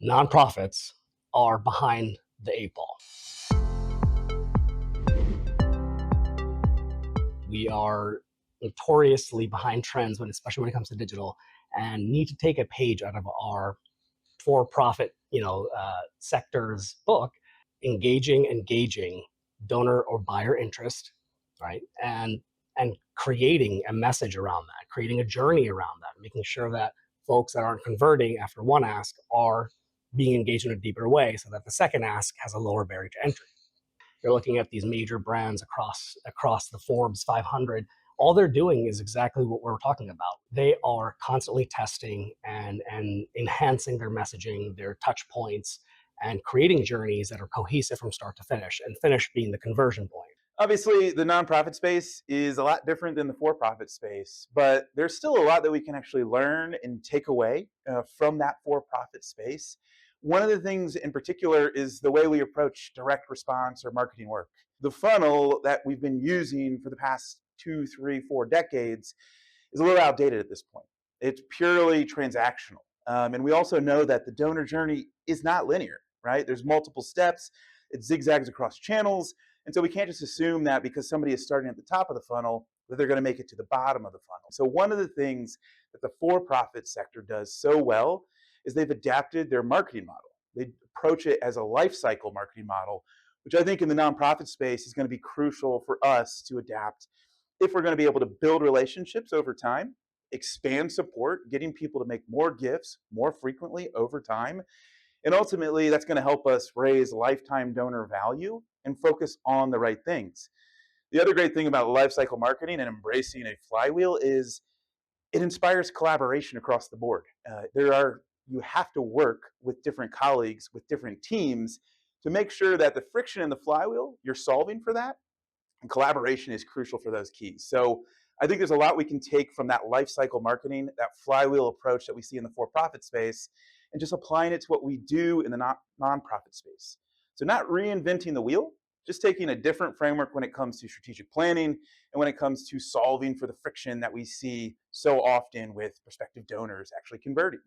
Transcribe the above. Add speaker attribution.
Speaker 1: nonprofits are behind the eight ball. We are notoriously behind trends, especially when it comes to digital, and need to take a page out of our for-profit, sector's book, engaging donor or buyer interest, right? And creating a message around that, creating a journey around that, making sure that folks that aren't converting after one ask are being engaged in a deeper way, so that the second ask has a lower barrier to entry. You're looking at these major brands across the Forbes 500. All they're doing is exactly what we're talking about. They are constantly testing and enhancing their messaging, their touch points, and creating journeys that are cohesive from start to finish, and finish being the conversion point.
Speaker 2: Obviously, the nonprofit space is a lot different than the for-profit space, but there's still a lot that we can actually learn and take away from that for-profit space. One of the things in particular is the way we approach direct response or marketing work. The funnel that we've been using for the past 2, 3, 4 decades is a little outdated at this point. It's purely transactional. And we also know that the donor journey is not linear, right? There's multiple steps, it zigzags across channels. And so we can't just assume that because somebody is starting at the top of the funnel, that they're going to make it to the bottom of the funnel. So one of the things that the for-profit sector does so well is they've adapted their marketing model. They approach it as a life cycle marketing model, which I think in the nonprofit space is going to be crucial for us to adapt if we're going to be able to build relationships over time, expand support, getting people to make more gifts more frequently over time. And ultimately, that's going to help us raise lifetime donor value and focus on the right things. The other great thing about lifecycle marketing and embracing a flywheel is it inspires collaboration across the board. You have to work with different colleagues, with different teams to make sure that the friction in the flywheel, you're solving for that, and collaboration is crucial for those keys. So I think there's a lot we can take from that life cycle marketing, that flywheel approach that we see in the for-profit space, and just applying it to what we do in the nonprofit space. So not reinventing the wheel, just taking a different framework when it comes to strategic planning and when it comes to solving for the friction that we see so often with prospective donors actually converting.